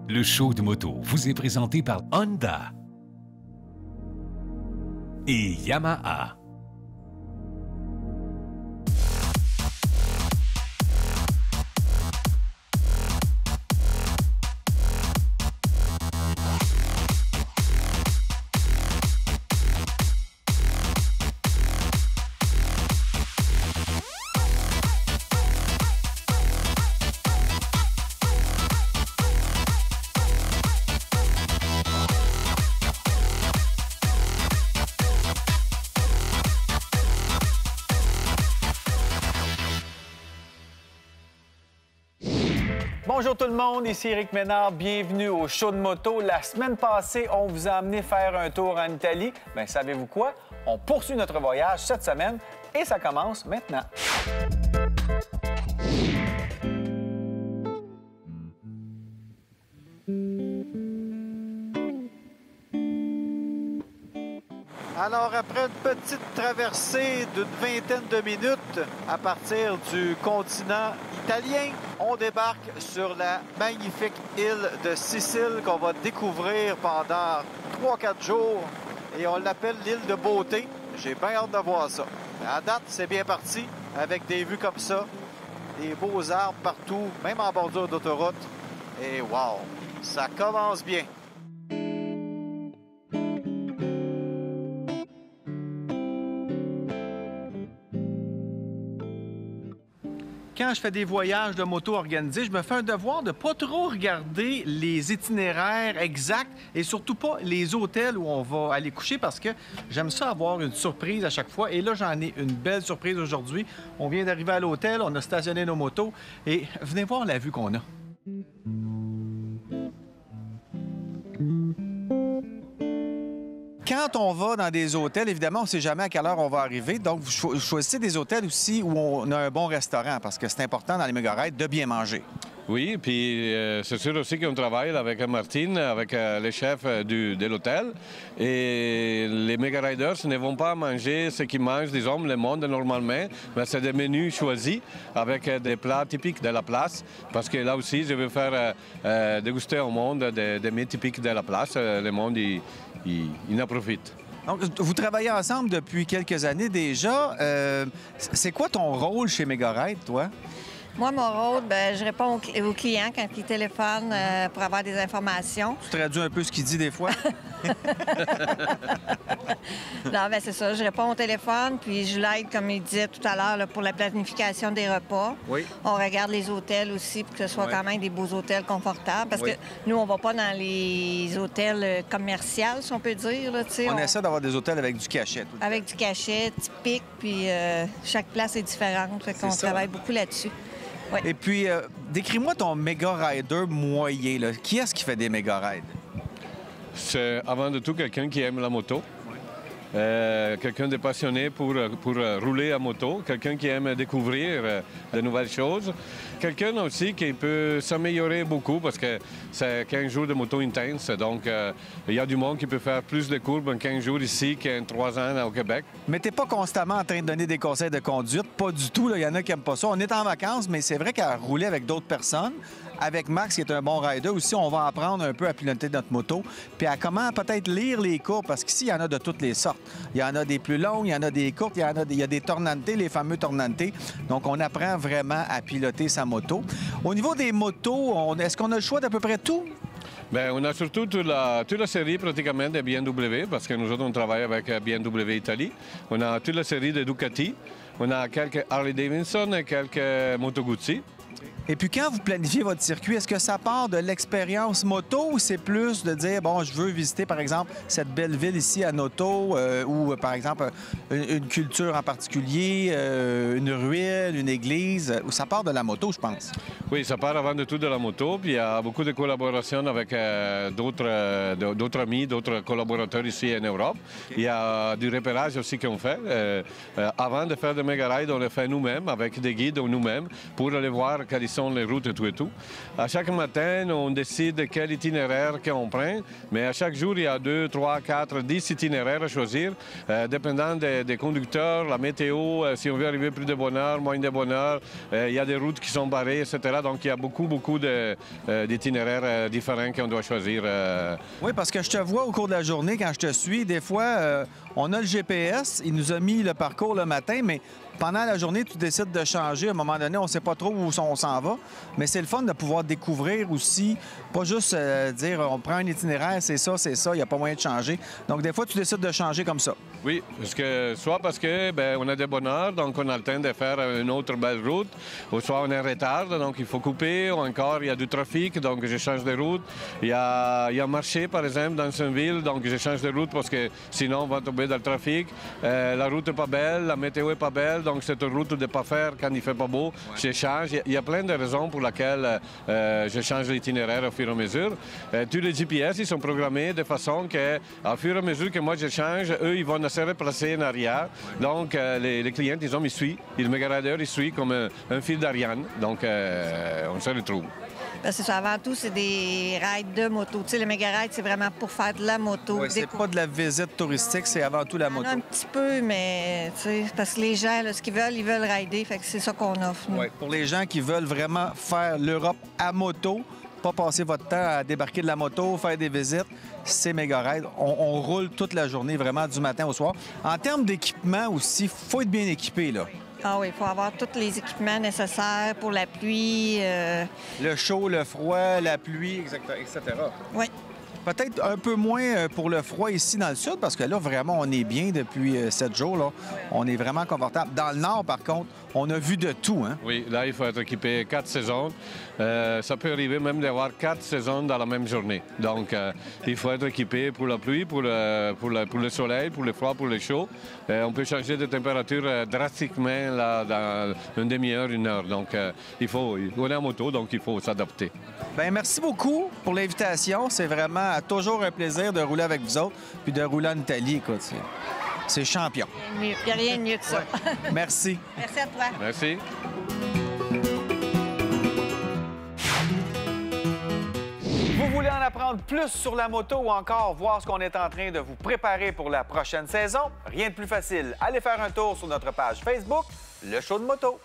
Le show de moto vous est présenté par Honda et Yamaha. Bonjour tout le monde, ici Éric Ménard, bienvenue au show de moto. La semaine passée, on vous a amené faire un tour en Italie. Bien, savez-vous quoi? On poursuit notre voyage cette semaine et ça commence maintenant. Alors, après une petite traversée d'une vingtaine de minutes à partir du continent italien, on débarque sur la magnifique île de Sicile qu'on va découvrir pendant 3-4 jours et on l'appelle l'île de beauté. J'ai bien hâte de voir ça. À date, c'est bien parti avec des vues comme ça, des beaux arbres partout, même en bordure d'autoroute. Et wow, ça commence bien. Quand je fais des voyages de moto organisés, je me fais un devoir de ne pas trop regarder les itinéraires exacts et surtout pas les hôtels où on va aller coucher parce que j'aime ça avoir une surprise à chaque fois. Et là, j'en ai une belle surprise aujourd'hui. On vient d'arriver à l'hôtel, on a stationné nos motos et venez voir la vue qu'on a. Quand on va dans des hôtels, évidemment, on ne sait jamais à quelle heure on va arriver. Donc, vous choisissez des hôtels aussi où on a un bon restaurant parce que c'est important dans les méga-rides de bien manger. Oui, puis c'est sûr aussi qu'on travaille avec Martine, avec les chefs de l'hôtel. Et les méga-riders ne vont pas manger ce qu'ils mangent, disons, le monde normalement, mais c'est des menus choisis avec des plats typiques de la place. Parce que là aussi, je veux faire déguster au monde des mets typiques de la place. Le monde, il en profite. Donc, vous travaillez ensemble depuis quelques années déjà. C'est quoi ton rôle chez Méga-Ride, toi? Moi, mon rôle, je réponds aux clients quand ils téléphonent pour avoir des informations. Tu traduis un peu ce qu'il dit des fois? Non, c'est ça. Je réponds au téléphone, puis je l'aide, comme il disait tout à l'heure, pour la planification des repas. Oui. On regarde les hôtels aussi pour que ce soit quand même des beaux hôtels confortables. Parce que nous, on va pas dans les hôtels commerciaux, si on peut dire. Là, on essaie d'avoir des hôtels avec du cachet. Avec du cachet, typique, puis chaque place est différente. Fait qu'on travaille beaucoup là-dessus. Ouais. Et puis, décris-moi ton méga-rider moyen. Là. Qui est-ce qui fait des méga-rides? C'est avant de tout quelqu'un qui aime la moto. Quelqu'un de passionné pour rouler à moto, quelqu'un qui aime découvrir de nouvelles choses, quelqu'un aussi qui peut s'améliorer beaucoup parce que c'est 15 jours de moto intense, donc il y a du monde qui peut faire plus de courbes en 15 jours ici qu'en 3 ans au Québec. Mais t'es pas constamment en train de donner des conseils de conduite, pas du tout, il y en a qui n'aiment pas ça. On est en vacances, mais c'est vrai qu'à rouler avec d'autres personnes, avec Max qui est un bon rider aussi, on va apprendre un peu à piloter notre moto, puis à comment peut-être lire les courbes, parce qu'ici, il y en a de toutes les sortes. Il y en a des plus longues, il y en a des courtes, il y a des tornantes, les fameux tornantes. Donc, on apprend vraiment à piloter sa moto. Au niveau des motos, est-ce qu'on a le choix d'à peu près tout? Bien, on a surtout toute la série pratiquement de BMW, parce que nous autres, on travaille avec BMW Italie. On a toute la série de Ducati. On a quelques Harley-Davidson et quelques Moto Guzzi. Et puis, quand vous planifiez votre circuit, est-ce que ça part de l'expérience moto ou c'est plus de dire, bon, je veux visiter, par exemple, cette belle ville ici à Noto ou, par exemple, une culture en particulier, une ruelle, une église, ou ça part de la moto, je pense? Oui, ça part avant de tout de la moto, puis il y a beaucoup de collaborations avec d'autres amis, d'autres collaborateurs ici en Europe. Okay. Il y a du repérage aussi qu'on fait. Avant de faire des méga-rides, on le fait nous-mêmes, avec des guides nous-mêmes, pour aller voir voir quelles sont les routes et tout et tout. À chaque matin, on décide quel itinéraire qu'on prend, mais à chaque jour, il y a 2, 3, 4, 10 itinéraires à choisir, dépendant des conducteurs, la météo, si on veut arriver plus de bonne heure, moins de bonne heure, il y a des routes qui sont barrées, etc. Donc, il y a beaucoup d'itinéraires différents qu'on doit choisir. Oui, parce que je te vois au cours de la journée, quand je te suis, des fois, on a le GPS, il nous a mis le parcours le matin, mais pendant la journée, tu décides de changer. À un moment donné, on ne sait pas trop où on s'en va, mais c'est le fun de pouvoir découvrir aussi, pas juste dire on prend un itinéraire, c'est ça, il n'y a pas moyen de changer. Donc, des fois, tu décides de changer comme ça. Oui, soit parce que on a des bonnes heures, donc on a le temps de faire une autre belle route, ou soit on est en retard, donc il faut couper, ou encore il y a du trafic, donc je change de route. Il y a un marché, par exemple, dans une ville, donc je change de route parce que sinon on va tomber dans le trafic. La route n'est pas belle, la météo n'est pas belle, donc cette route de ne pas faire quand il ne fait pas beau, je change. Il y a plein de raisons pour lesquelles je change l'itinéraire au fur et à mesure. Tous les GPS, ils sont programmés de façon qu'au fur et à mesure que moi je change, eux, ils vont se replacer en arrière. Donc, les clients, ils me suivent. Le Mega-Rider, il suit comme un fil d'Ariane. Donc, on se retrouve. C'est ça, avant tout, c'est des rides de moto. Tu sais, le Mega-Ride, c'est vraiment pour faire de la moto. Oui, c'est pas de la visite touristique, c'est avant tout la moto. Un petit peu, mais tu sais, parce que les gens, là, ce qu'ils veulent, ils veulent rider. Fait que c'est ça qu'on offre, nous. Oui, pour les gens qui veulent vraiment faire l'Europe à moto, pas passer votre temps à débarquer de la moto, faire des visites, c'est Mega-Ride. On roule toute la journée, vraiment, du matin au soir. En termes d'équipement aussi, il faut être bien équipé, là. Ah oui, il faut avoir tous les équipements nécessaires pour la pluie. Le chaud, le froid, la pluie, etc. Oui. Peut-être un peu moins pour le froid ici dans le sud, parce que là, vraiment, on est bien depuis 7 jours. Là. On est vraiment confortable. Dans le nord, par contre, on a vu de tout. Hein? Oui, là, il faut être équipé 4 saisons. Ça peut arriver même d'avoir 4 saisons dans la même journée. Donc, il faut être équipé pour la pluie, pour le soleil, pour le froid, pour le chaud. On peut changer de température drastiquement là, dans une demi-heure, une heure. Donc, on est en moto, donc il faut s'adapter. Bien, merci beaucoup pour l'invitation. C'est vraiment toujours un plaisir de rouler avec vous autres, puis de rouler en Italie. Écoute, c'est champion. Il n'y a rien de mieux que ça. Ouais. Merci. Merci à toi. Merci. Vous voulez en apprendre plus sur la moto ou encore voir ce qu'on est en train de vous préparer pour la prochaine saison? Rien de plus facile. Allez faire un tour sur notre page Facebook, Le Show de Moto.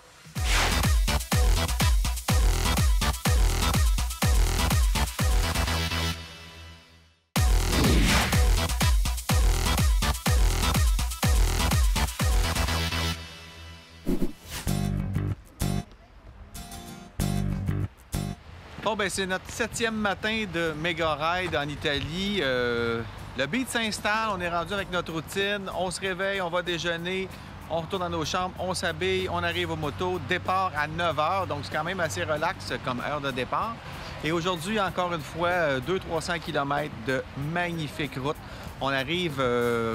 Bon, ben c'est notre 7e matin de Mega-Ride en Italie. Le beat s'installe, on est rendu avec notre routine, on se réveille, on va déjeuner, on retourne dans nos chambres, on s'habille, on arrive aux motos. Départ à 9 h, donc c'est quand même assez relax comme heure de départ. Et aujourd'hui, encore une fois, 200-300 km de magnifiques routes. On arrive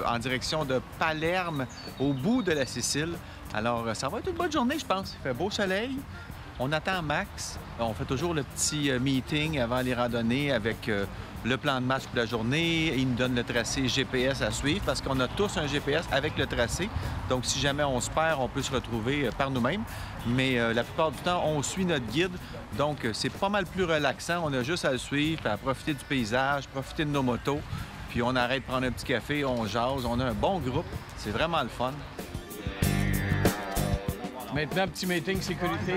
en direction de Palerme, au bout de la Sicile. Alors, ça va être une bonne journée, je pense. Il fait beau soleil. On attend Max. On fait toujours le petit meeting avant les randonnées avec le plan de match pour la journée. Il nous donne le tracé GPS à suivre parce qu'on a tous un GPS avec le tracé. Donc, si jamais on se perd, on peut se retrouver par nous-mêmes. Mais la plupart du temps, on suit notre guide. Donc, c'est pas mal plus relaxant. On a juste à le suivre, à profiter du paysage, profiter de nos motos. Puis on arrête de prendre un petit café, on jase. On a un bon groupe. C'est vraiment le fun. Maintenant, petit meeting sécurité.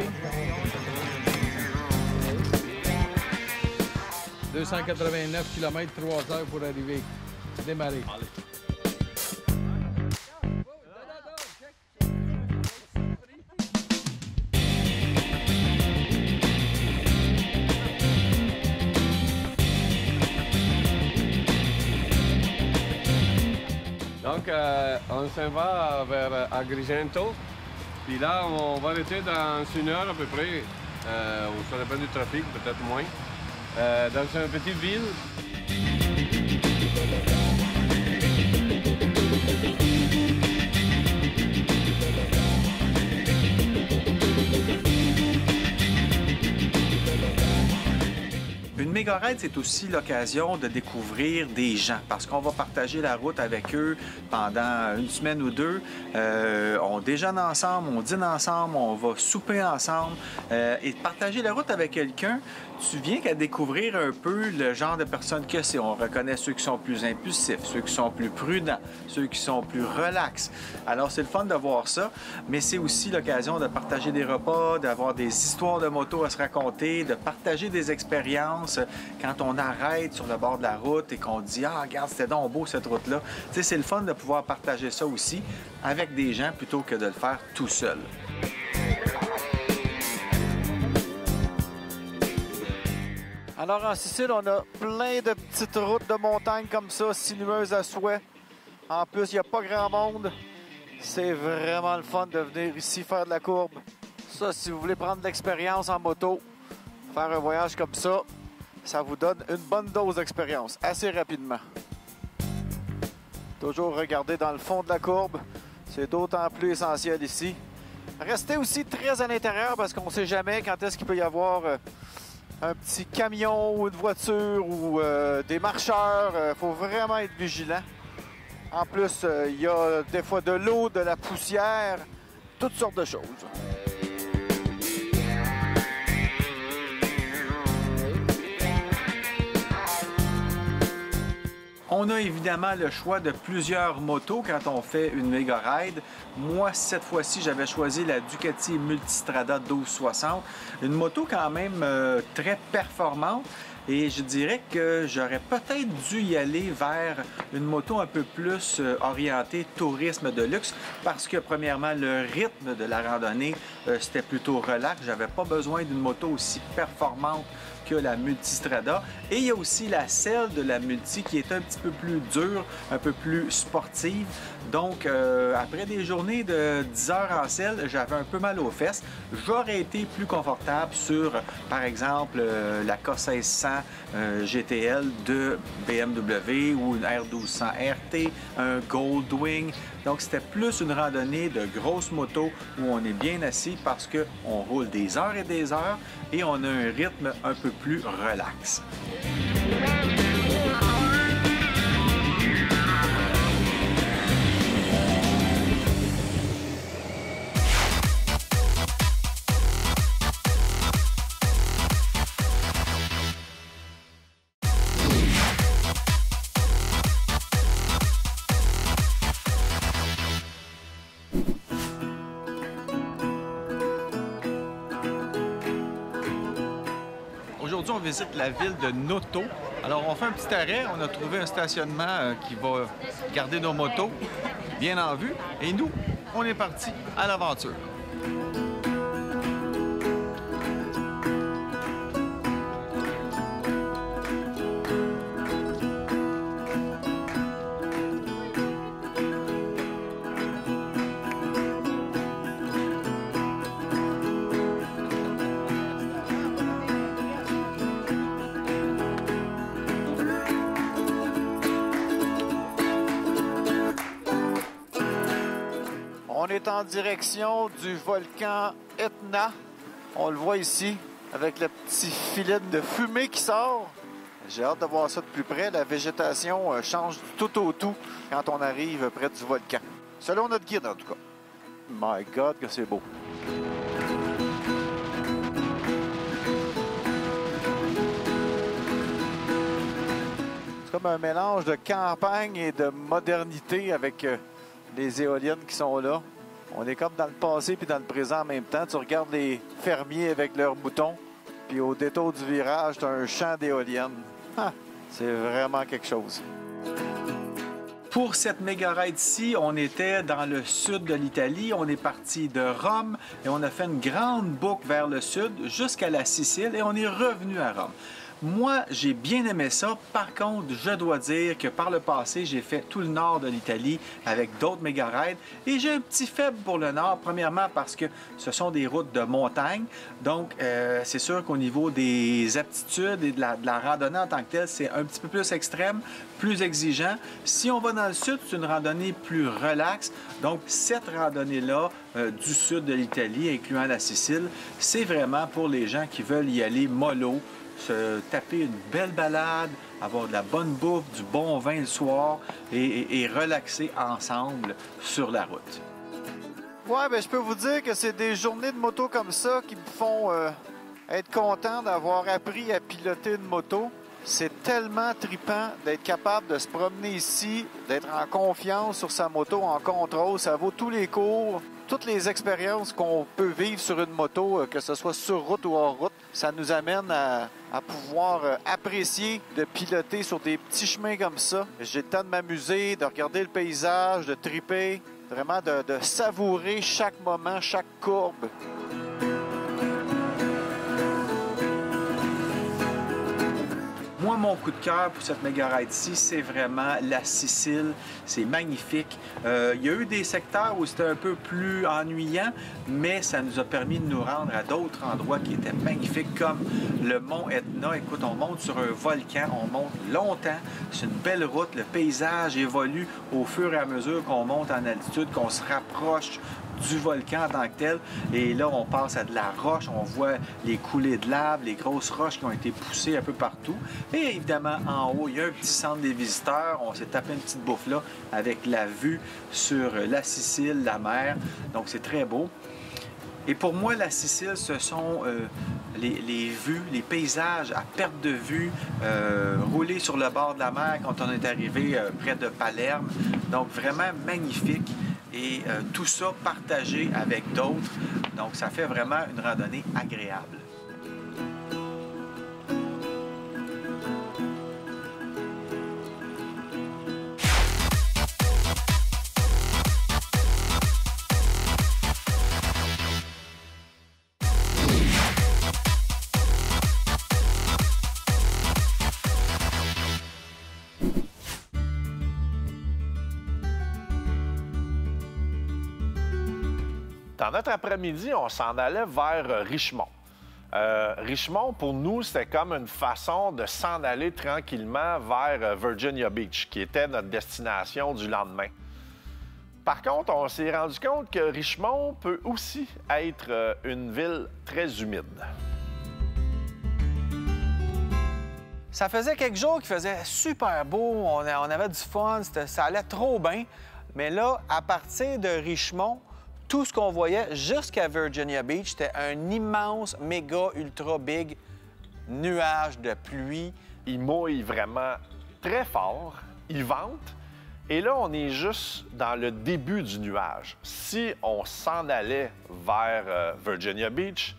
289 km, 3 heures pour arriver. Démarrer. Donc, on s'en va vers Agrigento. Puis là, on va arrêter dans 1 heure à peu près. Ça dépend du trafic, peut-être moins. Dans une petite ville. Une méga ride, c'est aussi l'occasion de découvrir des gens parce qu'on va partager la route avec eux pendant une semaine ou deux. On déjeune ensemble, on dîne ensemble, on va souper ensemble. Et partager la route avec quelqu'un, tu viens qu'à découvrir un peu le genre de personne que c'est. On reconnaît ceux qui sont plus impulsifs, ceux qui sont plus prudents, ceux qui sont plus relax. Alors, c'est le fun de voir ça, mais c'est aussi l'occasion de partager des repas, d'avoir des histoires de moto à se raconter, de partager des expériences. Quand on arrête sur le bord de la route et qu'on dit « Ah, regarde, c'était donc beau cette route-là », tu sais, c'est le fun de pouvoir partager ça aussi avec des gens plutôt que de le faire tout seul. Alors, en Sicile, on a plein de petites routes de montagne comme ça, sinueuses à souhait. En plus, il n'y a pas grand monde. C'est vraiment le fun de venir ici faire de la courbe. Ça, si vous voulez prendre de l'expérience en moto, faire un voyage comme ça, ça vous donne une bonne dose d'expérience assez rapidement. Toujours regarder dans le fond de la courbe, c'est d'autant plus essentiel ici. Restez aussi très à l'intérieur parce qu'on ne sait jamais quand est-ce qu'il peut y avoir un petit camion ou une voiture ou des marcheurs. Il faut vraiment être vigilant. En plus, il y a des fois de l'eau, de la poussière, toutes sortes de choses. On a évidemment le choix de plusieurs motos quand on fait une méga ride. Moi, cette fois-ci, j'avais choisi la Ducati Multistrada 1260. Une moto quand même très performante. Et je dirais que j'aurais peut-être dû y aller vers une moto un peu plus orientée tourisme de luxe parce que, premièrement, le rythme de la randonnée, c'était plutôt relax. J'avais pas besoin d'une moto aussi performante que la Multistrada. Et il y a aussi la selle de la Multi qui est un petit peu plus dure, un peu plus sportive. Donc, après des journées de 10 heures en selle, j'avais un peu mal aux fesses. J'aurais été plus confortable sur, par exemple, la K1600 GTL de BMW ou une R1200 RT, un Goldwing. Donc, c'était plus une randonnée de grosses motos où on est bien assis parce qu'on roule des heures et des heures et on a un rythme un peu plus relax. Aujourd'hui, on visite la ville de Noto. Alors, on fait un petit arrêt. On a trouvé un stationnement qui va garder nos motos bien en vue. Et nous, on est partis à l'aventure. On est en direction du volcan Etna. On le voit ici avec le petit filet de fumée qui sort. J'ai hâte de voir ça de plus près. La végétation change du tout au tout quand on arrive près du volcan. Selon notre guide, en tout cas. My God, que c'est beau. C'est comme un mélange de campagne et de modernité avec les éoliennes qui sont là. On est comme dans le passé puis dans le présent en même temps. Tu regardes les fermiers avec leurs moutons, puis au détour du virage, tu as un champ d'éoliennes. Ah, c'est vraiment quelque chose. Pour cette méga ride-ci, on était dans le sud de l'Italie. On est parti de Rome et on a fait une grande boucle vers le sud jusqu'à la Sicile et on est revenu à Rome. Moi, j'ai bien aimé ça. Par contre, je dois dire que par le passé, j'ai fait tout le nord de l'Italie avec d'autres méga rides et j'ai un petit faible pour le nord. Premièrement, parce que ce sont des routes de montagne. Donc, c'est sûr qu'au niveau des aptitudes et de la randonnée en tant que telle, c'est un petit peu plus extrême, plus exigeant. Si on va dans le sud, c'est une randonnée plus relaxe. Donc, cette randonnée-là du sud de l'Italie, incluant la Sicile, c'est vraiment pour les gens qui veulent y aller mollo, se taper une belle balade, avoir de la bonne bouffe, du bon vin le soir et relaxer ensemble sur la route. Ouais, bien, je peux vous dire que c'est des journées de moto comme ça qui me font être content d'avoir appris à piloter une moto. C'est tellement trippant d'être capable de se promener ici, d'être en confiance sur sa moto, en contrôle. Ça vaut tous les cours, toutes les expériences qu'on peut vivre sur une moto, que ce soit sur route ou hors route. Ça nous amène à pouvoir apprécier de piloter sur des petits chemins comme ça. J'ai le temps de m'amuser, de regarder le paysage, de tripper, vraiment de savourer chaque moment, chaque courbe. Moi, mon coup de cœur pour cette méga ride-ci, c'est vraiment la Sicile. C'est magnifique. Il y a eu des secteurs où c'était un peu plus ennuyant, mais ça nous a permis de nous rendre à d'autres endroits qui étaient magnifiques, comme le mont Etna. Écoute, on monte sur un volcan, on monte longtemps. C'est une belle route. Le paysage évolue au fur et à mesure qu'on monte en altitude, qu'on se rapproche du volcan en tant que tel. Et là, on passe à de la roche, on voit les coulées de lave, les grosses roches qui ont été poussées un peu partout. Et évidemment, en haut, il y a un petit centre des visiteurs. On s'est tapé une petite bouffe là avec la vue sur la Sicile, la mer. Donc, c'est très beau. Et pour moi, la Sicile, ce sont les vues, les paysages à perte de vue, rouler sur le bord de la mer quand on est arrivé près de Palerme. Donc, vraiment magnifique. Et tout ça partagé avec d'autres. Donc, ça fait vraiment une randonnée agréable. Dans notre après-midi, on s'en allait vers Richmond. Richmond, pour nous, c'était comme une façon de s'en aller tranquillement vers Virginia Beach, qui était notre destination du lendemain. Par contre, on s'est rendu compte que Richmond peut aussi être une ville très humide. Ça faisait quelques jours qu'il faisait super beau, on avait du fun, ça allait trop bien. Mais là, à partir de Richmond, tout ce qu'on voyait jusqu'à Virginia Beach, c'était un immense, méga, ultra big nuage de pluie. Il mouille vraiment très fort, il vente, et là, on est juste dans le début du nuage. Si on s'en allait vers Virginia Beach,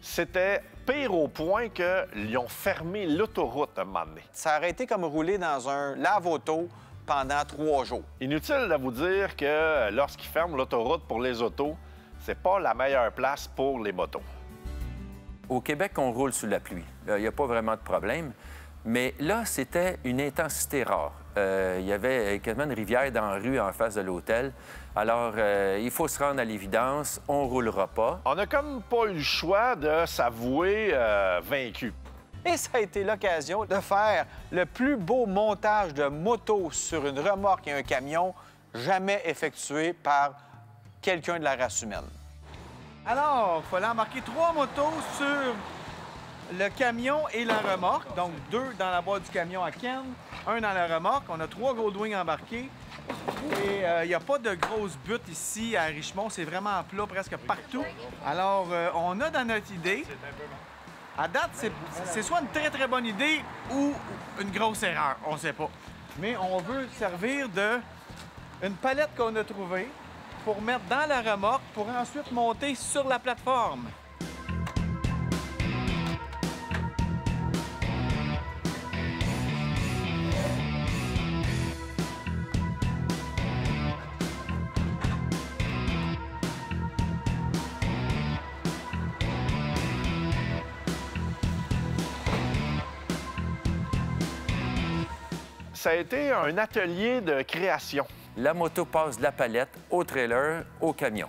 c'était pire au point qu'ils ont fermé l'autoroute un moment donné. Ça aurait été comme rouler dans un lave-auto pendant 3 jours. Inutile de vous dire que lorsqu'ils ferment l'autoroute pour les autos, c'est pas la meilleure place pour les motos. Au Québec, on roule sous la pluie. Il n'y a pas vraiment de problème. Mais là, c'était une intensité rare. Il y avait quasiment une rivière dans la rue en face de l'hôtel. Alors, il faut se rendre à l'évidence, on ne roulera pas. On n'a comme pas eu le choix de s'avouer vaincu. Et ça a été l'occasion de faire le plus beau montage de moto sur une remorque et un camion jamais effectué par quelqu'un de la race humaine. Alors, il fallait embarquer 3 motos sur le camion et la remorque. Donc, 2 dans la boîte du camion à Ken, 1 dans la remorque. On a 3 Goldwing embarqués. Et il n'y a pas de grosses buttes ici à Richmond. C'est vraiment plat presque partout. Alors, on a dans notre idée... À date, c'est soit une très, très bonne idée ou une grosse erreur, on ne sait pas. Mais on veut servir d'une palette qu'on a trouvée pour mettre dans la remorque pour ensuite monter sur la plateforme. Ça a été un atelier de création. La moto passe de la palette au trailer, au camion.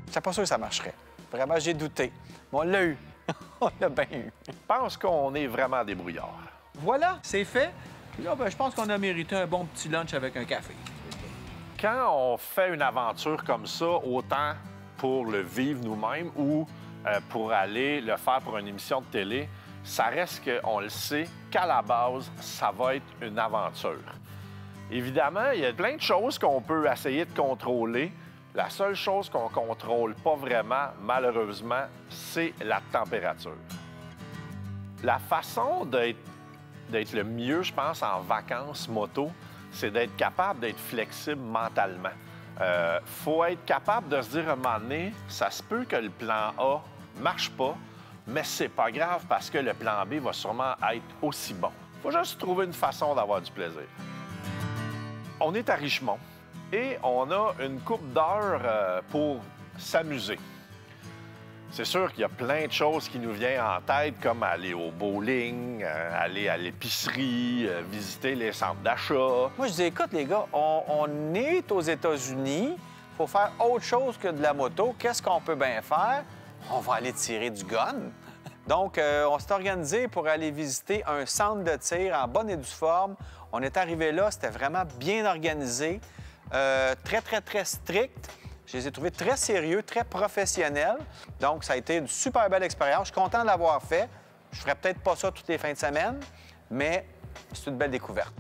J'étais pas sûr que ça marcherait. Vraiment, j'ai douté. Mais on l'a eu. On l'a bien eu. Je pense qu'on est vraiment débrouillard. Voilà, c'est fait. Puis là, je pense qu'on a mérité un bon petit lunch avec un café. Quand on fait une aventure comme ça, autant pour le vivre nous-mêmes ou pour aller le faire pour une émission de télé, ça reste qu'on le sait qu'à la base, ça va être une aventure. Évidemment, il y a plein de choses qu'on peut essayer de contrôler. La seule chose qu'on ne contrôle pas vraiment, malheureusement, c'est la température. La façon d'être le mieux, je pense, en vacances moto, c'est d'être capable d'être flexible mentalement. Faut être capable de se dire à un moment donné, ça se peut que le plan A ne marche pas, mais c'est pas grave parce que le plan B va sûrement être aussi bon. Faut juste trouver une façon d'avoir du plaisir. On est à Richmond et on a une couple d'heures pour s'amuser. C'est sûr qu'il y a plein de choses qui nous viennent en tête, comme aller au bowling, aller à l'épicerie, visiter les centres d'achat. Moi, je dis, écoute, les gars, on est aux États-Unis, il faut faire autre chose que de la moto. Qu'est-ce qu'on peut bien faire? On va aller tirer du gun. Donc, on s'est organisé pour aller visiter un centre de tir en bonne et due forme. On est arrivé là, c'était vraiment bien organisé, très strict. Je les ai trouvés très sérieux, très professionnels. Donc, ça a été une super belle expérience. Je suis content de l'avoir fait. Je ferais peut-être pas ça toutes les fins de semaine, mais c'est une belle découverte.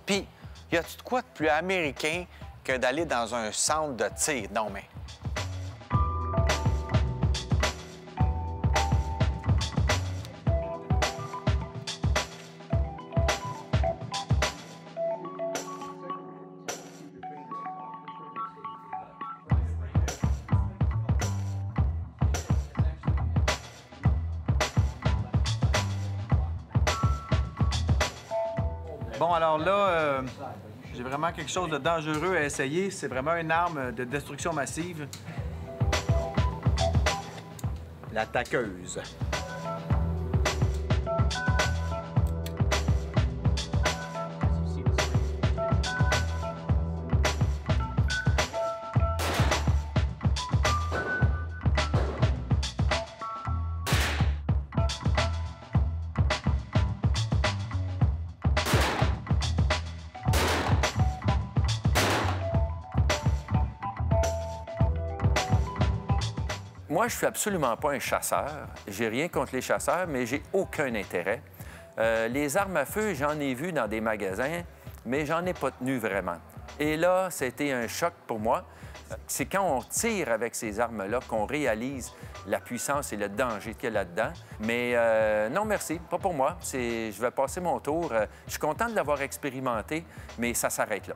Puis, y a-tu de quoi de plus américain que d'aller dans un centre de tir? Non, mais... Bon, alors là, j'ai vraiment quelque chose de dangereux à essayer. C'est vraiment une arme de destruction massive. La taqueuse. Moi, je suis absolument pas un chasseur. J'ai rien contre les chasseurs, mais j'ai aucun intérêt. Les armes à feu, j'en ai vu dans des magasins, mais j'en ai pas tenu vraiment. Et là, c'était un choc pour moi. C'est quand on tire avec ces armes-là qu'on réalise la puissance et le danger qu'il y a là-dedans. Mais non, merci, pas pour moi. Je vais passer mon tour. Je suis content de l'avoir expérimenté, mais ça s'arrête là.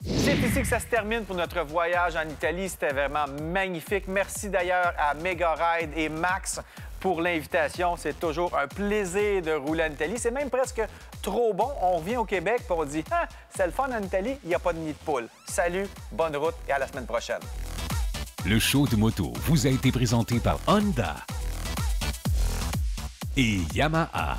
C'est ici que ça se termine pour notre voyage en Italie. C'était vraiment magnifique. Merci d'ailleurs à Mega Ride et Max pour l'invitation. C'est toujours un plaisir de rouler en Italie. C'est même presque trop bon. On revient au Québec et on dit « Ah, c'est le fun en Italie, il n'y a pas de nid de poule. » Salut, bonne route et à la semaine prochaine. Le show de moto vous a été présenté par Honda et Yamaha.